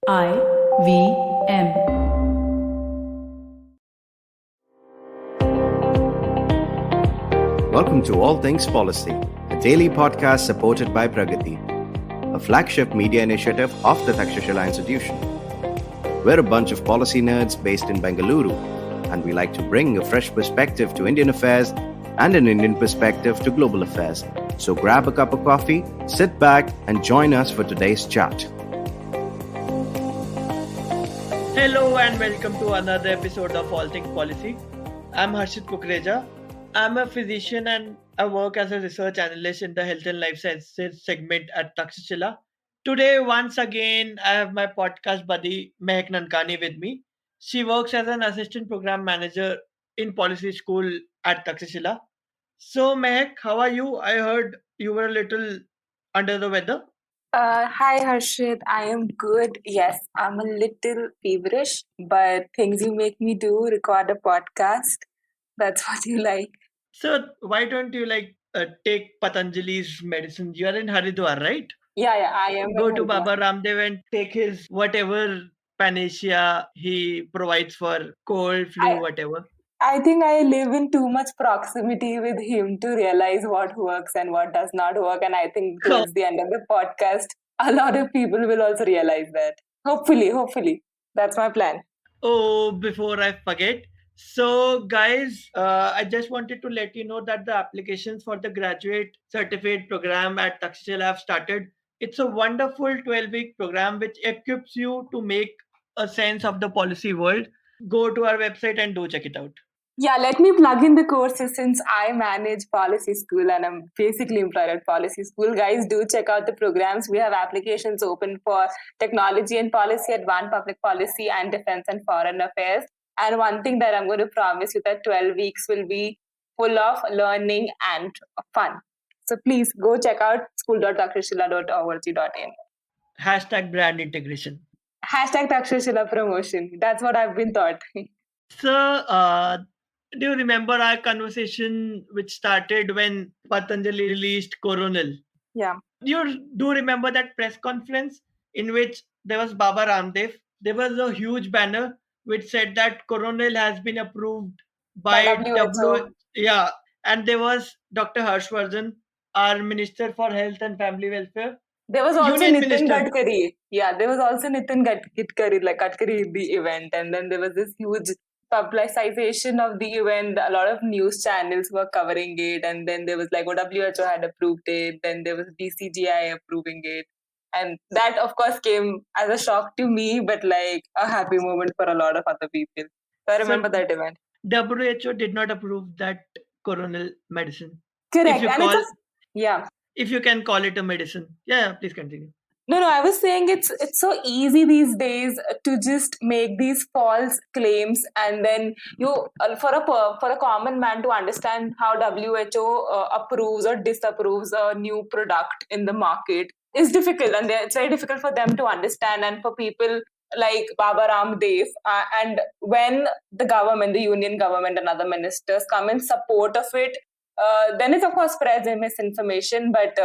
IVM. Welcome to All Things Policy, a daily podcast supported by Pragati, a flagship media initiative of the Takshashila Institution. We're a bunch of policy nerds based in Bengaluru, and we like to bring a fresh perspective to Indian affairs and an Indian perspective to global affairs. So grab a cup of coffee, sit back, and join us for today's chat. Hello and welcome to another episode of All Things Policy. I'm Harshit Kukreja. I'm a physician and I work as a research analyst in the health and life sciences segment at Takshashila. Today, once again, I have my podcast buddy Mahek Nankani with me. She works as an assistant program manager in policy school at Takshashila. So, Mahek, how are you? I heard you were a little under the weather. Hi Harshit, I am good. Yes, I'm a little feverish, but things you make me do, record a podcast. That's what you like. So, why don't you take Patanjali's medicine? You are in Haridwar, right? Yeah, I am Go in to Haridwar. Baba Ramdev and take his whatever panacea he provides for cold, flu, I whatever. I think I live in too much proximity with him to realize what works and what does not work. And I think towards the end of the podcast, a lot of people will also realize that. Hopefully. That's my plan. Oh, before I forget. So, guys, I just wanted to let you know that the applications for the graduate certificate program at Takshashila have started. It's a wonderful 12-week program which equips you to make a sense of the policy world. Go to our website and do check it out. Yeah, let me plug in the courses since I manage policy school and I'm basically employed at policy school. Guys, do check out the programs. We have applications open for technology and policy, advanced public policy, and defense and foreign affairs. And one thing that I'm going to promise you that 12 weeks will be full of learning and fun. So please go check out school.takshashila.org.in. Hashtag brand integration. Hashtag Takshashila promotion. That's what I've been taught. So, do you remember our conversation which started when Patanjali released Coronel? Yeah. You do remember that press conference in which there was Baba Ramdev? There was a huge banner which said that Coronel has been approved By by WHO. Yeah, and there was Dr. Harsh Vardhan, our Minister for Health and Family Welfare, There was also Union Nitin Minister. Gadkari. Yeah, there was also Nitin Gadkari, like Gadkari in the event. And then there was this huge publicization of the event. A lot of news channels were covering it. And then there was like WHO had approved it. Then there was DCGI approving it. And that, of course, came as a shock to me, but like a happy moment for a lot of other people. So I So remember that event. WHO did not approve that Coronel medicine. If Correct. you And it's a, call yeah. if you can call it a medicine. Yeah, please continue. No, I was saying it's so easy these days to just make these false claims, and then you for a common man to understand how WHO approves or disapproves a new product in the market is difficult, and it's very difficult for them to understand, and for people like Baba Ramdev, and when the government, the union government, and other ministers come in support of it, then it of course spreads misinformation, but.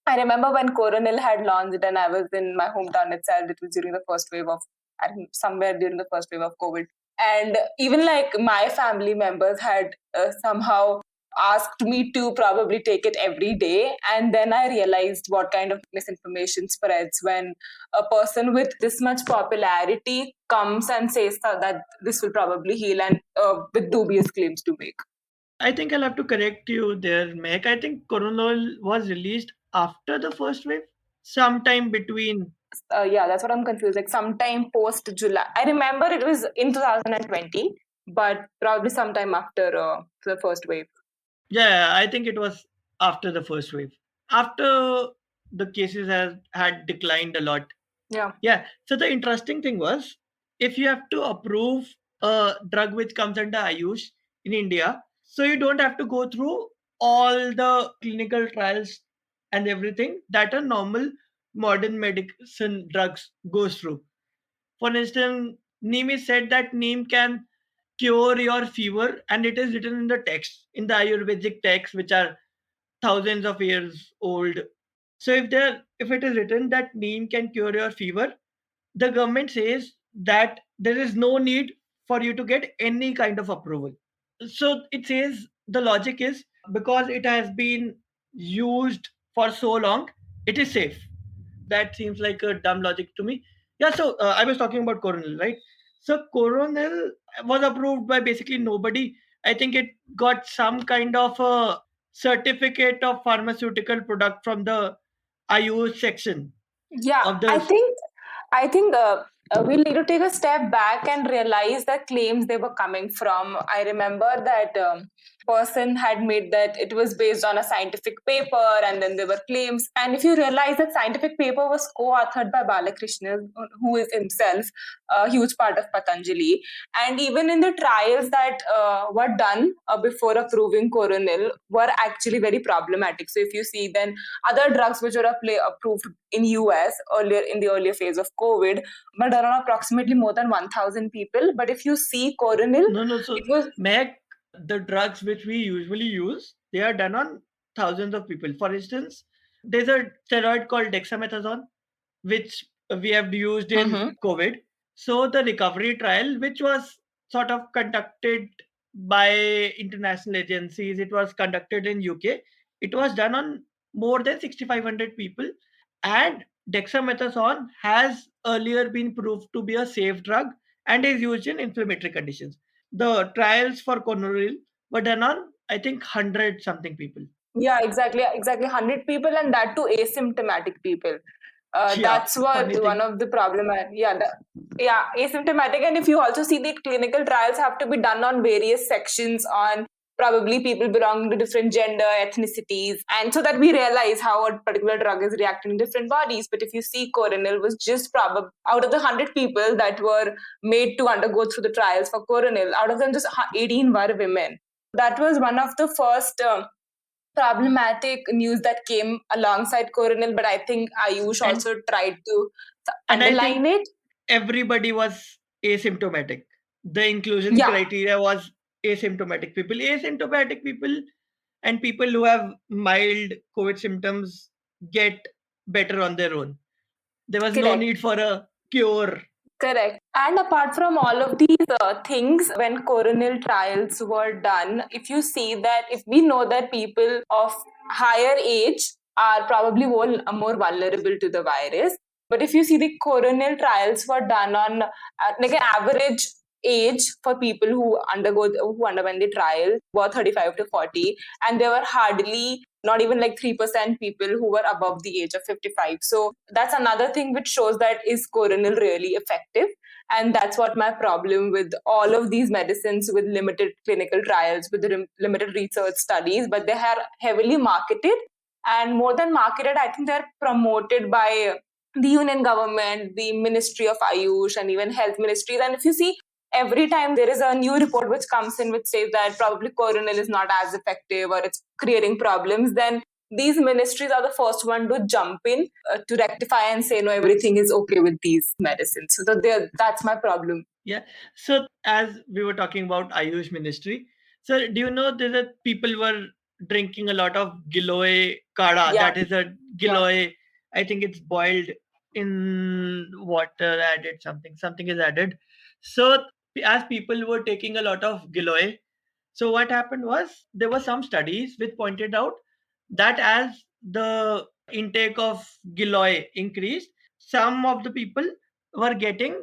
I remember when Coronil had launched and I was in my hometown itself. It was during the first wave of, I think somewhere during the first wave of COVID. And even like my family members had somehow asked me to probably take it every day. And then I realized what kind of misinformation spreads when a person with this much popularity comes and says that this will probably heal, and with dubious claims to make. I think I'll have to correct you there, Meg. I think Coronel was released after the first wave, sometime between. Yeah, that's what I'm confused. Like sometime post July. I remember it was in 2020, but probably sometime after the first wave. Yeah, I think it was after the first wave. After the cases had declined a lot. Yeah. Yeah. So the interesting thing was, if you have to approve a drug which comes under AYUSH in India, so you don't have to go through all the clinical trials and everything that a normal modern medicine drugs goes through. For instance, neem is said that neem can cure your fever, and it is written in the text, in the Ayurvedic texts, which are thousands of years old. So if it is written that neem can cure your fever, the government says that there is no need for you to get any kind of approval. So it says the logic is because it has been used for so long, it is safe. That seems like a dumb logic to me. Yeah, so I was talking about Coronel, right? So Coronel was approved by basically nobody. I think it got some kind of a certificate of pharmaceutical product from the AYUSH section Yeah, of I the. think we'll need to take a step back and realize the claims they were coming from. I remember that person had made that it was based on a scientific paper, and then there were claims. And if you realize that scientific paper was co-authored by Balakrishna, who is himself a huge part of Patanjali, and even in the trials that were done before approving Coronil were actually very problematic. So if you see, then other drugs which were approved in US earlier in the earlier phase of COVID were done on approximately more than 1,000 people. But if you see Coronil, No, no. So, it was Mahek, the drugs which we usually use, they are done on thousands of people. For instance, there's a steroid called dexamethasone, which we have used in Mhm. COVID. So the recovery trial, which was sort of conducted by international agencies, it was conducted in UK. It was done on more than 6,500 people, and dexamethasone has earlier been proved to be a safe drug and is used in inflammatory conditions. The trials for Coronil were done on, I think, 100 something people. Yeah, exactly 100 people, and that too asymptomatic people. Yeah, That's what funny one thing. of the problem. Yeah, asymptomatic, and if you also see the clinical trials have to be done on various sections on probably people belonging to different gender, ethnicities, and so that we realize how a particular drug is reacting in different bodies. But if you see, Coronel was just probably out of the 100 people that were made to undergo through the trials for Coronel, out of them just 18 were women. That was one of the first problematic news that came alongside Coronel, but I think Ayush And also tried to I think underline it. everybody was asymptomatic. The inclusion Yeah, criteria was asymptomatic people, and people who have mild COVID symptoms get better on their own. There was no correct. need for a cure. Correct. And apart from all of these things, when coronal trials were done, if you see that, if we know that people of higher age are probably more vulnerable to the virus, but if you see the coronal trials were done on like an average age for people who underwent the trial were 35 to 40, and there were hardly not even like 3% people who were above the age of 55. So that's another thing which shows that is coronal really effective. And that's what my problem with all of these medicines with limited clinical trials, with limited research studies, but they are heavily marketed. And more than marketed, I think they're promoted by the union government, the Ministry of Ayush, and even health ministries. And if you see, every time there is a new report which comes in which says that probably coronal is not as effective or it's creating problems, then these ministries are the first one to jump in to rectify and say no, everything is okay with these medicines. So that's my problem. Yeah. So as we were talking about Ayush Ministry, so do you know that people were drinking a lot of Giloy kada? Yeah, That is a yeah, Giloy. I think it's boiled in water, added something is added. So as people were taking a lot of Giloy, so what happened was there were some studies which pointed out that as the intake of Giloy increased, some of the people were getting.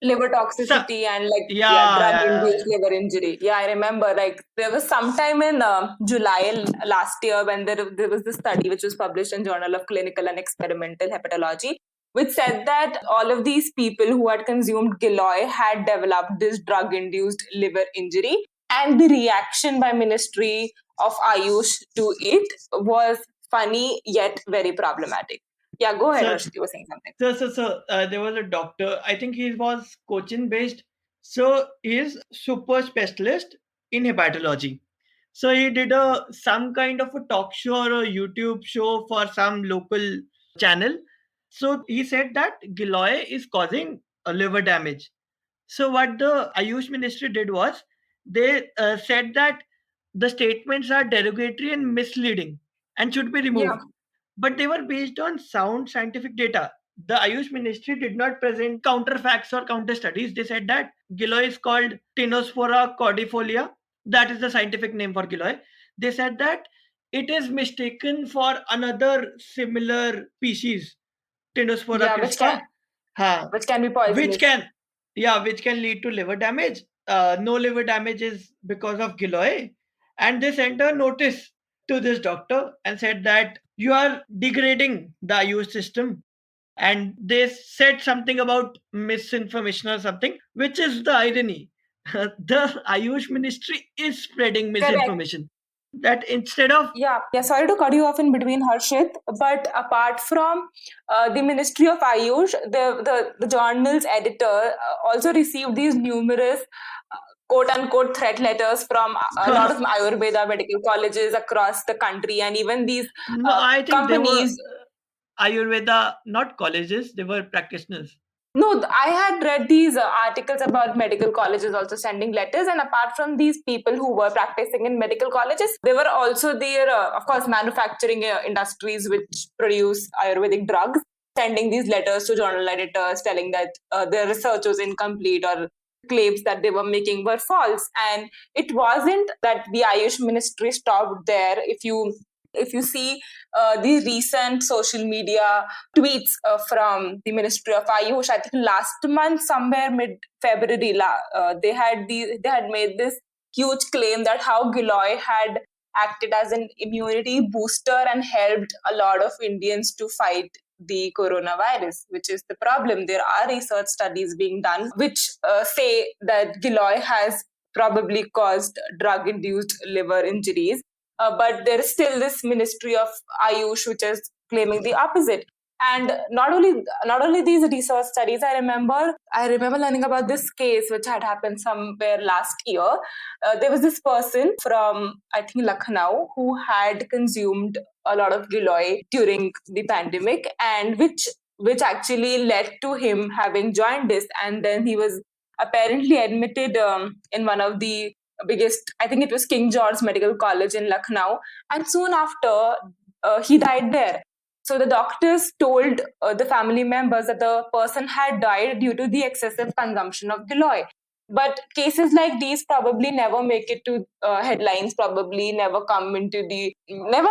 liver So, toxicity and like yeah, yeah, drug yeah, induced yeah. liver injury. Yeah, I remember like there was sometime in July last year when there was this study which was published in Journal of Clinical and Experimental Hepatology, which said that all of these people who had consumed Giloy had developed this drug induced liver injury, and the reaction by Ministry of Ayush to it was funny yet very problematic. Yeah, go ahead, So, Harshit, you were saying something. there was a doctor. I think he was Cochin based. So he is super specialist in hepatology. So he did a some kind of a talk show or a YouTube show for some local channel. So he said that Giloy is causing a liver damage. So what the Ayush ministry did was they said that the statements are derogatory and misleading and should be Yeah. removed. But they were based on sound scientific data. the Ayush ministry did not present counter facts or counter studies. They said that Giloy is called Tinospora cordifolia. That is the scientific name for Giloy. They said that it is mistaken for another similar species, Tinospora Yeah, crispa, ha, which can be which poisonous. can, yeah, which can lead to liver damage. No liver damage is because of Giloy, and they sent a notice to this doctor and said that you are degrading the Ayush system, and they said something about misinformation or something, which is the irony. The Ayush ministry is spreading Correct. misinformation. That instead of Yeah, sorry to cut you off in between, Harshit, but apart from the Ministry of Ayush, the journal's editor also received these numerous quote unquote threat letters from a lot of Ayurveda medical colleges across the country, and even these no, I think they were companies. Ayurveda, not colleges, they were practitioners. No, I had read these articles about medical colleges also sending letters, and apart from these people who were practicing in medical colleges, there were also their, of course, manufacturing industries which produce Ayurvedic drugs, sending these letters to journal editors telling that their research was incomplete or claims that they were making were false. And it wasn't that the Ayush ministry stopped there. If you see the recent social media tweets from the Ministry of Ayush, I think last month, somewhere mid February, they had made this huge claim that how Giloy had acted as an immunity booster and helped a lot of Indians to fight the coronavirus, which is the problem. There are research studies being done which say that Giloy has probably caused drug induced liver injuries. But there is still this Ministry of Ayush which is claiming the opposite. And not only these research studies, I remember learning about this case which had happened somewhere last year. There was this person from, I think, Lucknow, who had consumed a lot of Giloy during the pandemic, and which actually led to him having jaundice, and then he was apparently admitted in one of the biggest, I think it was King George Medical College in Lucknow, and soon after he died there. So the doctors told the family members that the person had died due to the excessive consumption of Giloy. But cases like these probably never make it to headlines, probably never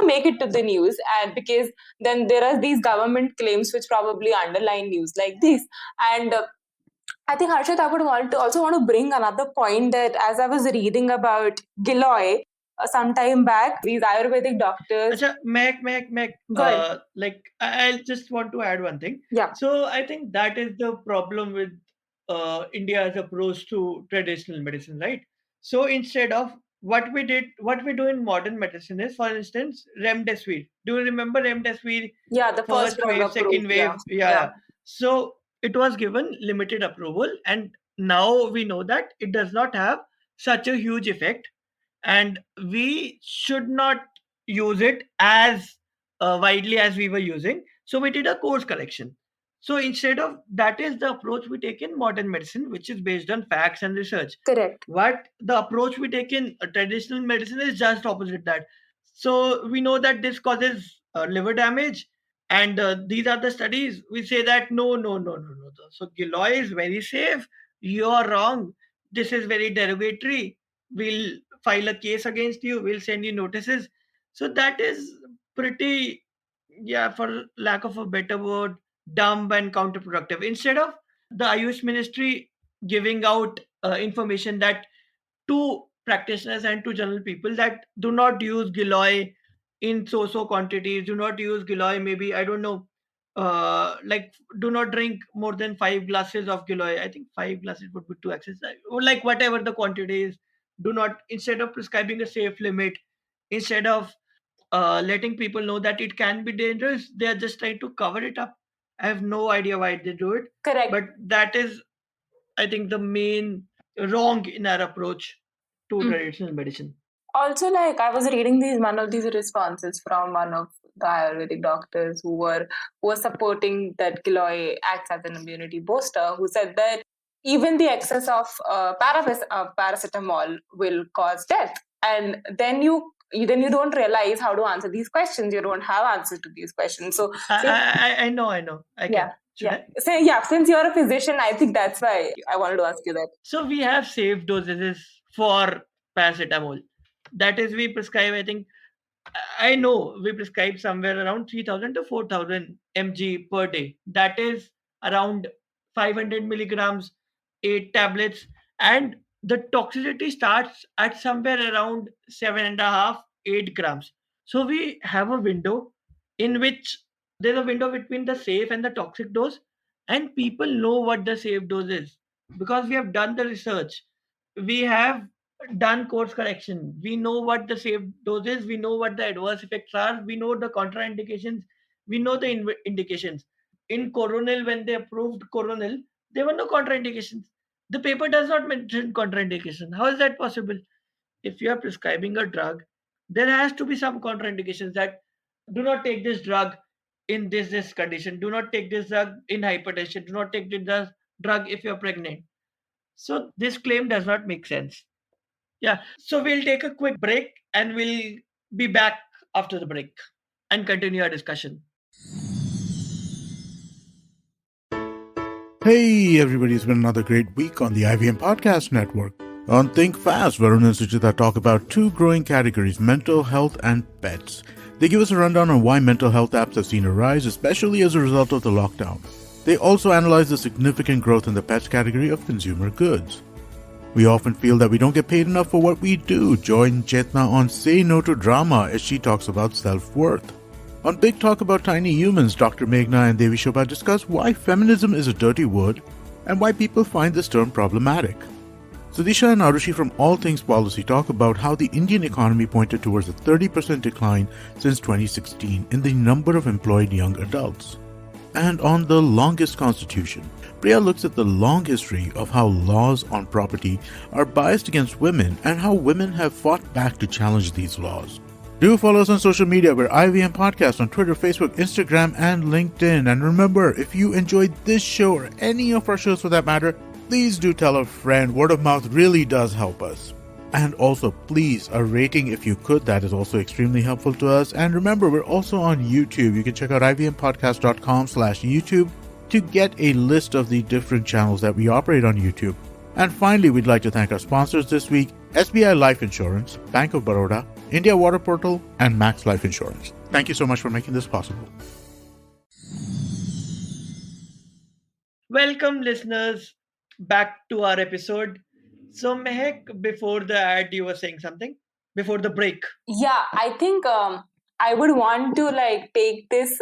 make it to the news, and because then there are these government claims which probably underline news like this. And I think, Harshit, I would also want to bring another point that as I was reading about Giloy some time back, these Ayurvedic doctors. Acha, Mahek, Good. like I'll just want to add one thing. Yeah. So I think that is the problem with India's approach to traditional medicine, right? So instead of what we do in modern medicine is, for instance, remdesivir. Do you remember remdesivir? Yeah, the first First drug wave, approved. second Yeah. wave, yeah, Yeah. yeah. So it was given limited approval, and now we know that it does not have such a huge effect, and we should not use it as widely as we were using. So we did a course correction. So instead of that is the approach we take in modern medicine, which is based on facts and research. Correct. What the approach we take in traditional medicine is just opposite that. So we know that this causes liver damage, and these are the studies. We say that no, no, no, no, no. So Giloy is very safe. You are wrong. This is very derogatory. We'll file a case against you. We'll send you notices. So that is pretty, yeah, for lack of a better word, dumb and counterproductive. Instead of the Ayush ministry giving out information that to practitioners and to general people that do not use Giloy in so quantities, do not use Giloy, maybe, I don't know, like do not drink more than 5 glasses of Giloy. I think 5 glasses would be too excessive. Or like whatever the quantity is, do not, instead of prescribing a safe limit, instead of letting people know that it can be dangerous, they are just trying to cover it up. I have no idea why they do it, Correct. but that is, I think, the main wrong in our approach to Mm. traditional medicine. Also, like I was reading one of these responses from one of the Ayurvedic doctors who were supporting that Giloy acts as an immunity booster, who said that even the excess of paracetamol will cause death, and then you don't realize how to answer these questions. You don't have answers to these questions. So I know, I yeah. can. Should Yeah. I? Since you're a physician, I think that's why I wanted to ask you that. So we have safe dosages for paracetamol. That is, we prescribe, I think, I know we prescribe somewhere around 3000 to 4000 mg per day. That is around 500 milligrams, 8 tablets, and the toxicity starts at somewhere around 7.5, 8 grams. So we have a window in which there's a window between the safe and the toxic dose, and people know what the safe dose is because we have done the research. We have done course correction. We know what the safe dose is. We know what the adverse effects are. We know the contraindications. We know the indications. In Coronil, when they approved Coronil, there were no contraindications. The paper does not mention contraindication. How is that possible? If you are prescribing a drug, there has to be some contraindications that do not take this drug in this condition. Do not take this drug in hypertension. Do not take this drug if you're pregnant. So this claim does not make sense. Yeah. So we'll take a quick break and we'll be back after the break and continue our discussion. Hey everybody, it's been another great week on the IVM Podcast Network. On Think Fast, Varun and Suchita talk about two growing categories, mental health and pets. They give us a rundown on why mental health apps have seen a rise, especially as a result of the lockdown. They also analyze the significant growth in the pets category of consumer goods. We often feel that we don't get paid enough for what we do. Join Chetna on Say No to Drama as she talks about self-worth. On Big Talk About Tiny Humans, Dr. Meghna and Devi Shobha discuss why feminism is a dirty word and why people find this term problematic. Sudisha and Arushi from All Things Policy talk about how the Indian economy pointed towards a 30% decline since 2016 in the number of employed young adults. And on The Longest Constitution, Priya looks at the long history of how laws on property are biased against women and how women have fought back to challenge these laws. Do follow us on social media. We're IVM Podcast on Twitter, Facebook, Instagram, and LinkedIn. And remember, if you enjoyed this show or any of our shows for that matter, please do tell a friend. Word of mouth really does help us. And also, please, a rating if you could. That is also extremely helpful to us. And remember, we're also on YouTube. You can check out ivmpodcast.com/YouTube to get a list of the different channels that we operate on YouTube. And finally, we'd like to thank our sponsors this week, SBI Life Insurance, Bank of Baroda, India Water Portal, and Max Life Insurance. Thank you so much for making this possible. Welcome, listeners, back to our episode. So, Mahek, before the ad, you were saying something? Before the break. Yeah, I think I would want to take this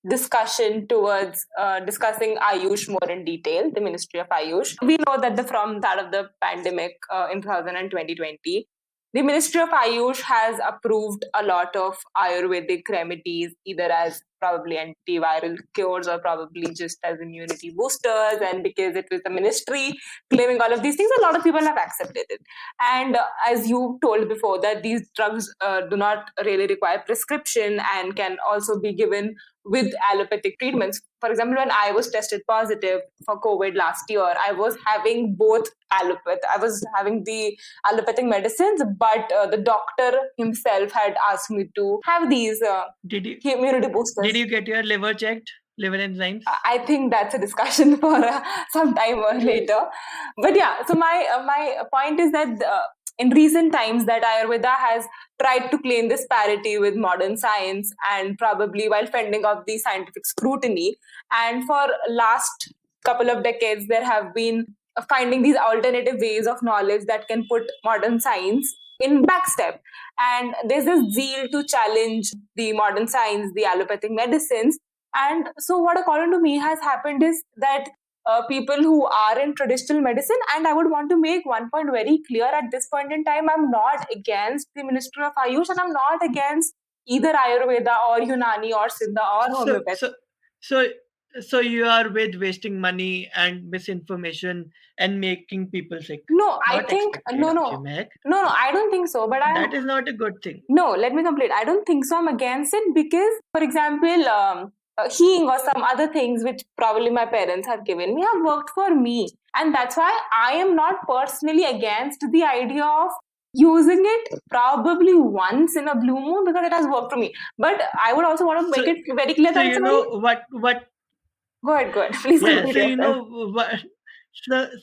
discussion towards discussing Ayush more in detail, the Ministry of Ayush. We know that from start of the pandemic in 2020, the Ministry of Ayush has approved a lot of Ayurvedic remedies, either as probably antiviral cures or probably just as immunity boosters. And because it was the ministry claiming all of these things, a lot of people have accepted it. And as you told before, that these drugs do not really require prescription and can also be given with allopathic treatments. For example, when I was tested positive for COVID last year, I was having both allopathic. I was having the allopathic medicines, but the doctor himself had asked me to have these Did you immunity boosters. did you get your liver checked? Liver enzymes? I think that's a discussion for some time later. But yeah, so my point is that in recent times that Ayurveda has tried to claim this parity with modern science, and probably while fending off the scientific scrutiny. And for last couple of decades, there have been finding these alternative ways of knowledge that can put modern science in backstep. And there's this zeal to challenge the modern science, the allopathic medicines. And so, what according to me has happened is that people who are in traditional medicine, and I would want to make one point very clear at this point in time, I'm not against the Ministry of Ayush, and I'm not against either Ayurveda or Unani or Siddha or So, homeopathy. so, so, so you are with wasting money and misinformation and making people sick. No, I Not think expected no, of no, you, Mahek. no, no. I don't think so. But That is not a good thing. no. Let me complete. I don't think so. I'm against it because, for example, healing or some other things which probably my parents have given me have worked for me, and that's why I am not personally against the idea of using it probably once in a blue moon because it has worked for me. But I would also want to make it very clear So that it's you a very know what Go ahead, go ahead. Please Yeah, complete so you yourself. know what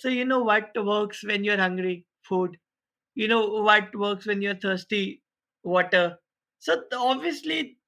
so you know what works when you're hungry? Food. You know what works when you're thirsty? Water. So obviously,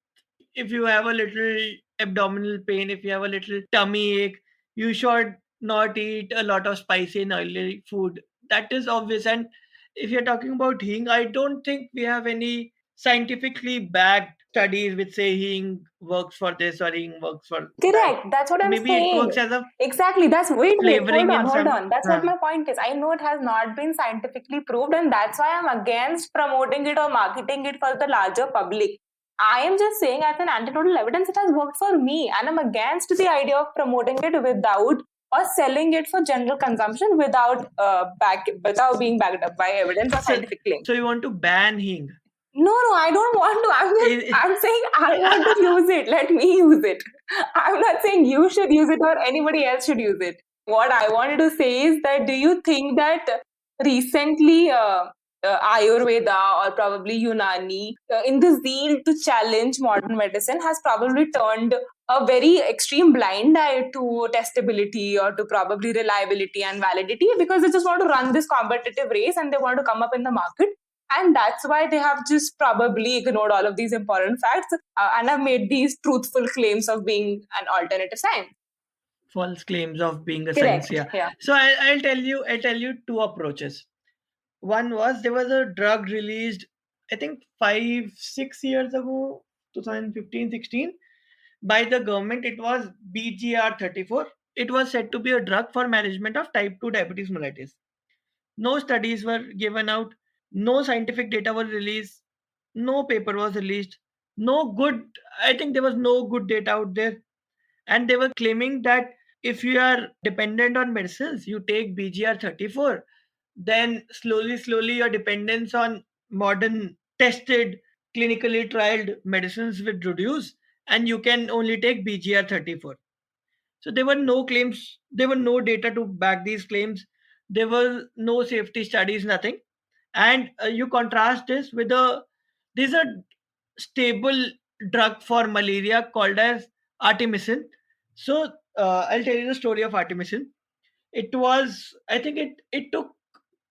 if you have a little abdominal pain, if you have a little tummy ache, you should not eat a lot of spicy and oily food. That is obvious. And if you're talking about healing, I don't think we have any scientifically backed studies which say healing works for this or healing works for that. Correct. That's what I'm Maybe it saying. works as a Exactly. That's wait, flavoring in hold some. on. That's what my point is. I know it has not been scientifically proved, and that's why I'm against promoting it or marketing it for the larger public. I am just saying, as an anecdotal evidence, it has worked for me, and I'm against the idea of promoting it without or selling it for general consumption without being backed up by evidence or So, scientific claims. so you want to ban healing? No, no, I don't want to. Eh, I'm saying I want to use it. Let me use it. I'm not saying you should use it or anybody else should use it. What I wanted to say is that do you think that recently Ayurveda or probably Unani, in the zeal to challenge modern medicine, has probably turned a very extreme blind eye to testability or to probably reliability and validity because they just want to run this competitive race and they want to come up in the market, and that's why they have just probably ignored all of these important facts and have made these truthful claims of being an alternative science. false claims of being a science. Correct. Yeah. Yeah. So I'll tell you. I'll tell you two approaches. One was there was a drug released, I think 5 6 years ago, 2015 16, by the government. It was BGR 34. It was said to be a drug for management of type 2 diabetes mellitus. No studies were given out, no scientific data were released, no paper was released, no good, I think there was no good data out there. And they were claiming that if you are dependent on medicines, you take BGR 34, then slowly your dependence on modern tested clinically trialed medicines will reduce and you can only take BGR 34. So there were no claims, there were no data to back these claims, there were no safety studies, nothing. And you contrast this with there's a stable drug for malaria called as artemisinin. So I'll tell you the story of artemisinin. It was, I think it took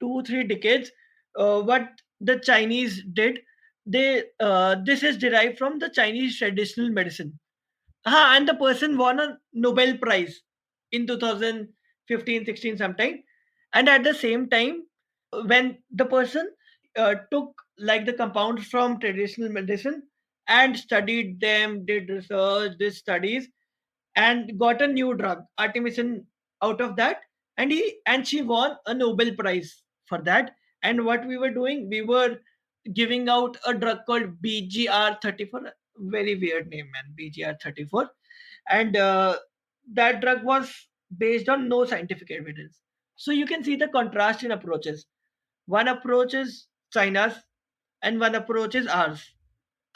2 3 decades. What the Chinese did, they this is derived from the Chinese traditional medicine. And the person won a Nobel Prize in 2015 16 sometime. And at the same time, when the person took like the compounds from traditional medicine and studied them, did research, did studies, and got a new drug, artemisinin, out of that, and she won a Nobel Prize for that. And what we were doing, we were giving out a drug called BGR 34, very weird name, man, BGR 34. And that drug was based on no scientific evidence. So you can see the contrast in approaches. One approach is China's, and one approach is ours,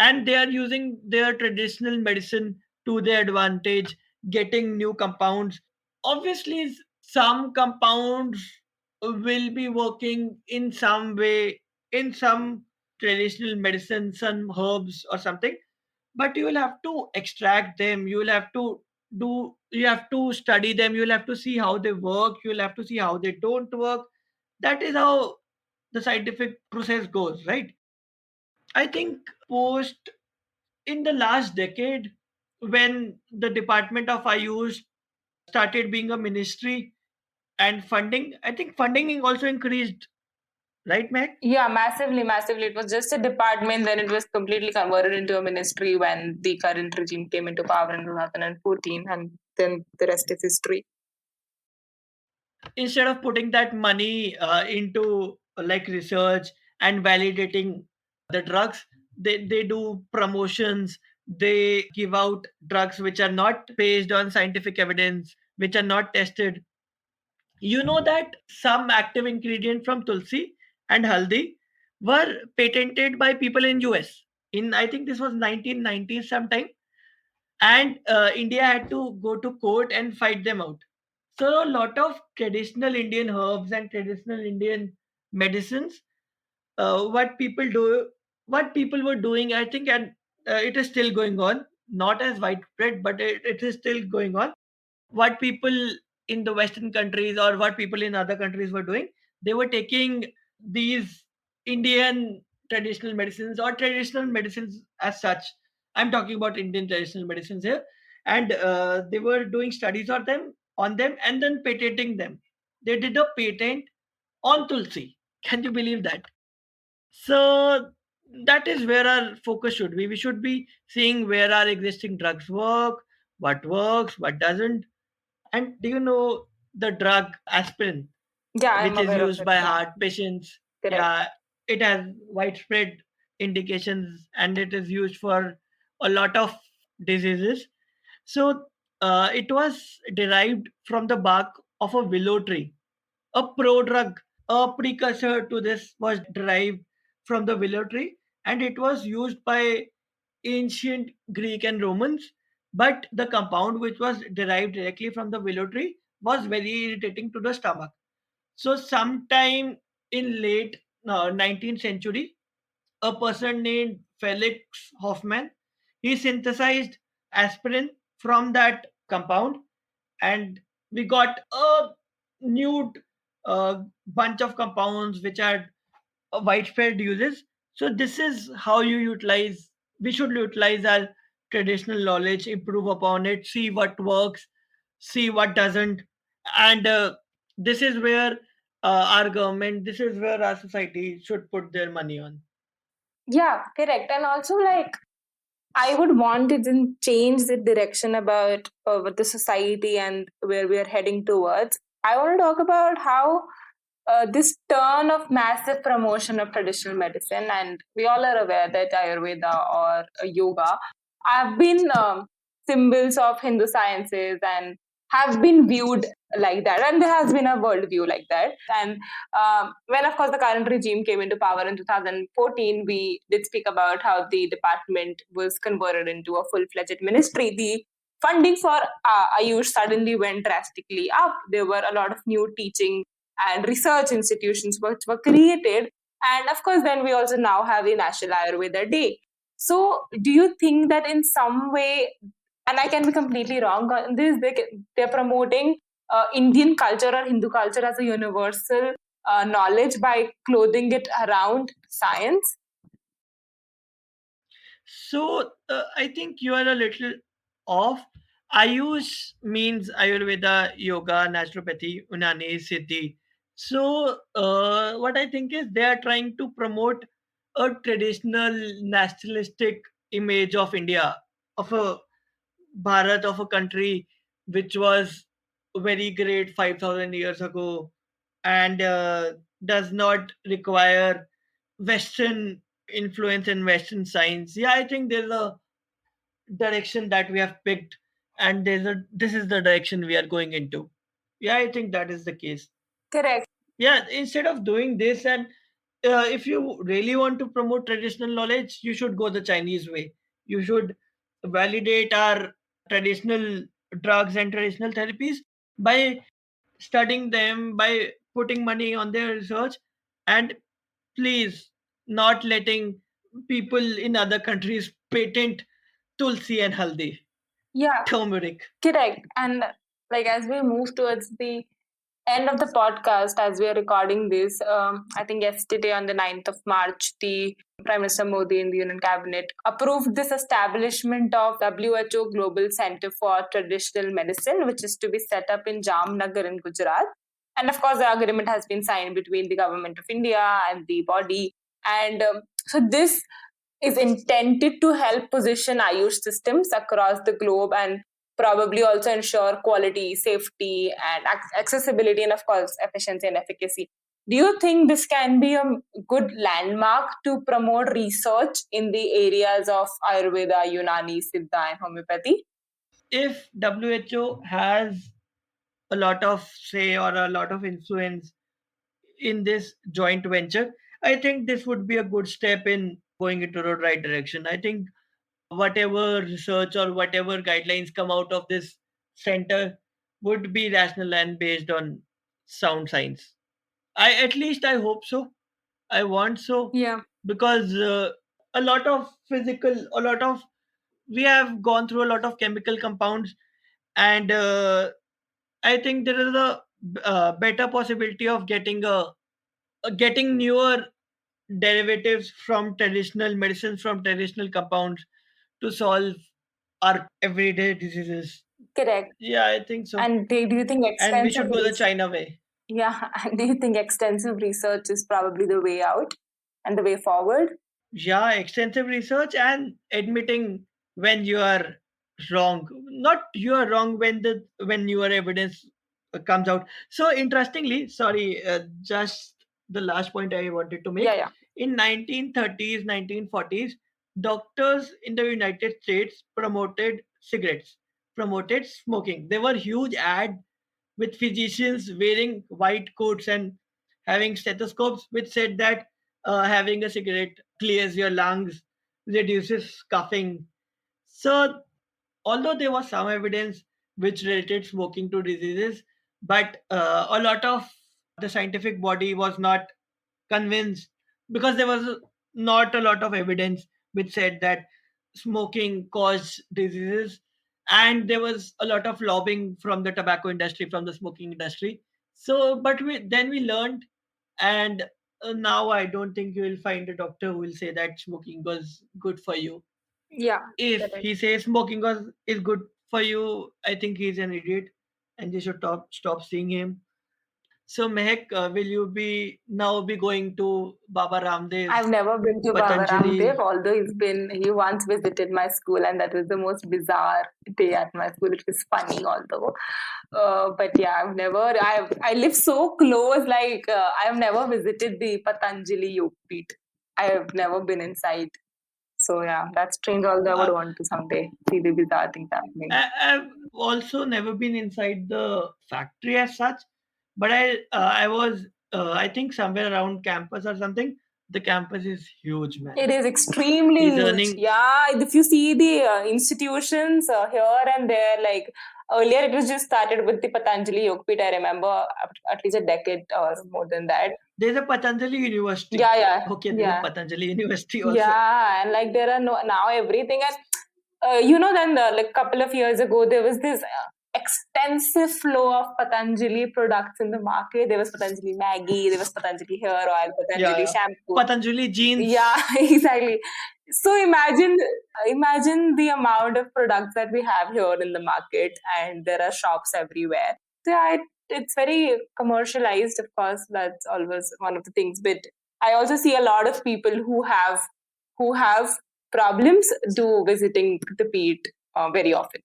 and they are using their traditional medicine to their advantage, getting new compounds. Obviously some compounds will be working in some way in some traditional medicine, some herbs or something, but you will have to extract them, you have to study them, you will have to see how they work, you will have to see how they don't work. That is how the scientific process goes, right? I think post in the last decade, when the department of Ayush started being a ministry, and funding, I think funding also increased, right, Mac? Yeah, massively, massively. It was just a department, then it was completely converted into a ministry when the current regime came into power in 2014, and then the rest is history. Instead of putting that money into like research and validating the drugs, they do promotions, they give out drugs which are not based on scientific evidence, which are not tested. You know that some active ingredient from tulsi and haldi were patented by people in US in, I think this was 1990s sometime, and India had to go to court and fight them out. So a lot of traditional Indian herbs and traditional Indian medicines, what people do, what people were doing, I think, and it is still going on, not as widespread, but it is still going on. what people in the Western countries or what people in other countries were doing, they were taking these Indian traditional medicines or traditional medicines as such. I'm talking about Indian traditional medicines here, and they were doing studies on them and then patenting them. They did a patent on tulsi. Can you believe that? So that is where our focus should be. We should be seeing where our existing drugs works, what doesn't. And do you know the drug aspirin, Yeah, I'm which is aware of used it. by Yeah, heart patients? correct. Yeah, it has widespread indications and it is used for a lot of diseases. So it was derived from the bark of a willow tree. A prodrug, a precursor to this, was derived from the willow tree, and it was used by ancient Greek and Romans. But the compound which was derived directly from the willow tree was very irritating to the stomach. So, sometime in late 19th century, a person named Felix Hoffman, he synthesized aspirin from that compound, and we got a new bunch of compounds which had widespread uses. So this is how you utilize. We should utilize our traditional knowledge, improve upon it, see what works, see what doesn't, and this is where our government, this is where our society should put their money on. Yeah, correct. And also, like, I would want it to change the direction about what the society and where we are heading towards. I want to talk about how this turn of massive promotion of traditional medicine, and we all are aware that Ayurveda or yoga have been symbols of Hindu sciences and have been viewed like that, and there has been a worldview like that. And when, of course, the current regime came into power in 2014, we did speak about how the department was converted into a full-fledged ministry. The funding for Ayush suddenly went drastically up. There were a lot of new teaching and research institutions which were created. And of course, then we also now have the National Ayurveda Day. So, do you think that in some way, and I can be completely wrong on this, they're promoting Indian culture or Hindu culture as a universal knowledge by clothing it around science? So I think you are a little off. Ayush means Ayurveda, Yoga, Naturopathy, Unani, Siddhi. So what I think is they are trying to promote a traditional nationalistic image of India, of a Bharat, of a country which was very great 5,000 years ago, and does not require Western influence and Western science. Yeah, I think there's a direction that we have picked, and this is the direction we are going into. Yeah, I think that is the case. Correct. Yeah, instead of doing this, and if you really want to promote traditional knowledge, you should go the Chinese way. You should validate our traditional drugs and traditional therapies by studying them, by putting money on their research, and please not letting people in other countries patent tulsi and haldi, Yeah, turmeric. correct. And like as we move towards the end of the podcast, as we are recording this, I think yesterday on the 9th of March, the Prime Minister Modi in the Union Cabinet approved this establishment of WHO Global Center for Traditional Medicine, which is to be set up in Jamnagar in Gujarat. And of course, the agreement has been signed between the government of India and the body. And so this is intended to help position Ayush systems across the globe and probably also ensure quality, safety, and accessibility, and of course, efficiency and efficacy. Do you think this can be a good landmark to promote research in the areas of Ayurveda, Unani, Siddha, and homeopathy? If WHO has a lot of say or a lot of influence in this joint venture, I think this would be a good step in going into the right direction. I think whatever research or whatever guidelines come out of this center would be rational and based on sound science. I at least I hope so. I want so, Yeah. because a lot of physical, a lot of we have gone through a lot of chemical compounds, and I think there is a better possibility of getting newer derivatives from traditional medicines, from traditional compounds, to solve our everyday diseases. Correct. Yeah, I think so. And do you think And we extensive should go the China way. Yeah, and do you think extensive research is probably the way out and the way forward? Yeah, extensive research and admitting when you are wrong. Not you are wrong when your evidence comes out. So interestingly, sorry, just the last point I wanted to Yeah, make. yeah. In 1930s, 1940s, doctors in the United States promoted cigarettes, promoted smoking. There were huge ads with physicians wearing white coats and having stethoscopes, which said that having a cigarette clears your lungs, reduces coughing. So, although there was some evidence which related smoking to diseases, but a lot of the scientific body was not convinced because there was not a lot of evidence which said that smoking caused diseases, and there was a lot of lobbying from the tobacco industry, from the smoking industry. So but we learned, and now I don't think you will find a doctor who will say that smoking was good for you. Yeah, If correct. he says smoking is good for you, I think he's an idiot, and you should stop seeing him. So Mehak, will you be going to Baba Ramdev's I've never been to Baba Ramdev, Patanjali? although he once visited my school, and that was the most bizarre day at my school. It was funny, although. But yeah, I live so close, like, I've never visited the Patanjali Yogpeeth. I have never been inside. So yeah, that's strange, although I would Uh, want to someday see the bizarre things happening. I've also never been inside the factory as such, but I was I think somewhere around campus or something. The campus is huge, man. It is extremely He's huge. earning. Yeah, if you see the institutions here and there, like earlier it was just started with the Patanjali Yogpit. I remember at least a decade or more than that. There's a Patanjali Yeah, University. yeah, Okay, there's a yeah, Patanjali University also. yeah. And like there are no now everything, and then like couple of years ago there was this extensive flow of Patanjali products in the market. There was Patanjali Maggi, there was Patanjali hair oil, Patanjali Yeah, shampoo. Patanjali Yeah, jeans. exactly. So imagine the amount of products that we have here in the market, and there are shops everywhere. So yeah, it's very commercialized, of course. That's always one of the things. But I also see a lot of people who have problems do visiting the peat very often.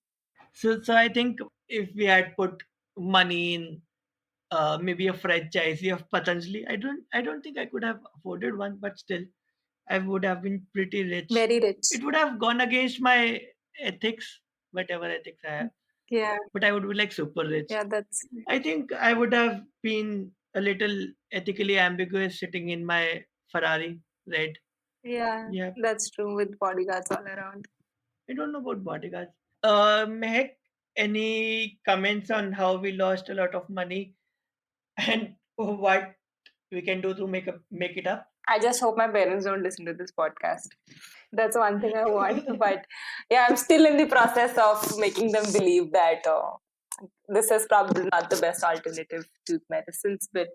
So I think if we had put money in maybe a franchisee of Patanjali, I don't think I could have afforded one, but still I would have been pretty rich. Very rich. It would have gone against my ethics, whatever ethics I have, Yeah, but I would be like super rich. yeah, that's I think I would have been a little ethically ambiguous sitting in my Ferrari red. yeah, Yeah, that's true with bodyguards all around. I don't know about bodyguards. Mehek, any comments on how we lost a lot of money and what we can do to make it up? I just hope my parents don't listen to this podcast. That's one thing I want. But yeah, I'm still in the process of making them believe that this is probably not the best alternative to medicines. But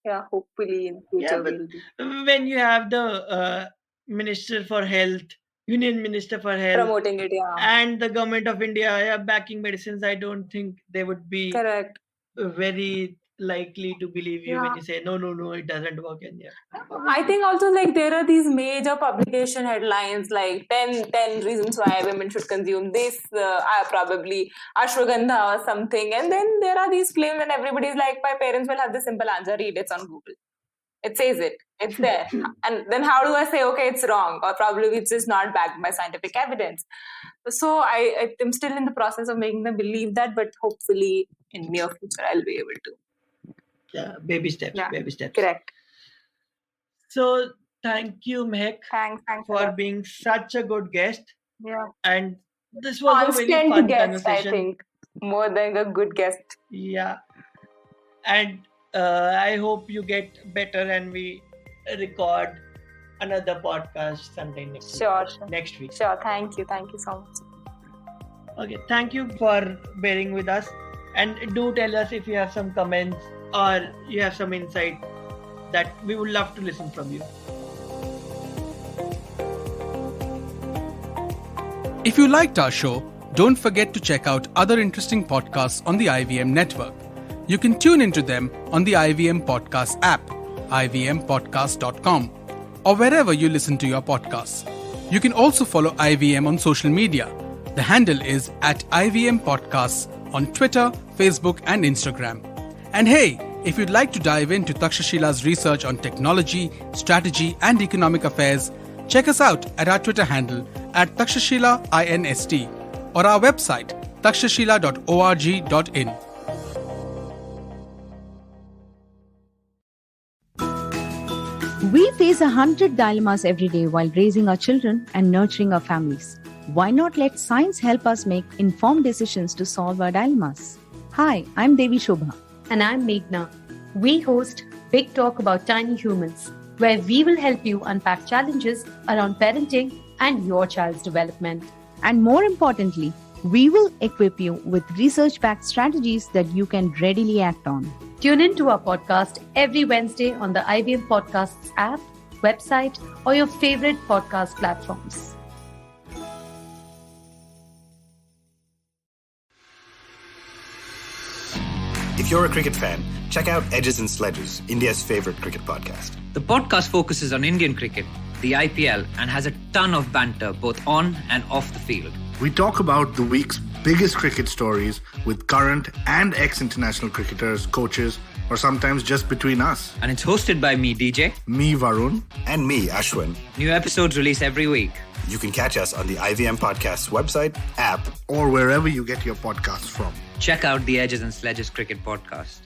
yeah, hopefully in Yeah, future but we'll be when you have the Minister for Health, Union Minister for Health, promoting it. Yeah, and the government of India, yeah, backing medicines, I don't think they would be correct. very likely to believe you when Yeah. you say no, no, no, it doesn't work. And yeah, I obviously, think also like there are these major publication headlines like 10 reasons why women should consume this, are probably ashwagandha or something. And then there are these claims and everybody's like, my parents will have the simple answer, read it's on Google. It says it's there. And then how do I say, okay, it's wrong? Or probably it's just not backed by scientific evidence. So I am still in the process of making them believe that, but hopefully in near future I'll be able to. yeah, baby steps, Yeah, baby steps. correct. So thank you, Mehek, Thanks a for lot. being such a good guest. Yeah. And this was a very Constant fun guest, I conversation. think, more than a good guest. Yeah, and I hope you get better and we record another podcast sometime Sure. next week. Sure. Thank you so much. Okay, thank you for bearing with us. And do tell us if you have some comments or you have some insight that we would love to listen from you. If you liked our show, don't forget to check out other interesting podcasts on the IVM network. You can tune into them on the IVM Podcast app, ivmpodcast.com, or wherever you listen to your podcasts. You can also follow IVM on social media. The handle is @IVM Podcasts on Twitter, Facebook, and Instagram. And hey, if you'd like to dive into Takshashila's research on technology, strategy, and economic affairs, check us out at our Twitter handle @TakshashilaINST or our website takshashila.org.in. We face 100 dilemmas every day while raising our children and nurturing our families. Why not let science help us make informed decisions to solve our dilemmas? Hi, I'm Devi Shobha. And I'm Meghna. We host Big Talk About Tiny Humans, where we will help you unpack challenges around parenting and your child's development. And more importantly, we will equip you with research-backed strategies that you can readily act on. Tune in to our podcast every Wednesday on the IBM Podcasts app, website, or your favorite podcast platforms. If you're a cricket fan, check out Edges and Sledges, India's favorite cricket podcast. The podcast focuses on Indian cricket, the IPL, and has a ton of banter both on and off the field. We talk about the week's biggest cricket stories with current and ex-international cricketers, coaches, or sometimes just between us. And it's hosted by me, DJ. Me, Varun. And me, Ashwin. New episodes release every week. You can catch us on the IVM Podcast's website, app, or wherever you get your podcasts from. Check out the Edges and Sledges Cricket Podcast.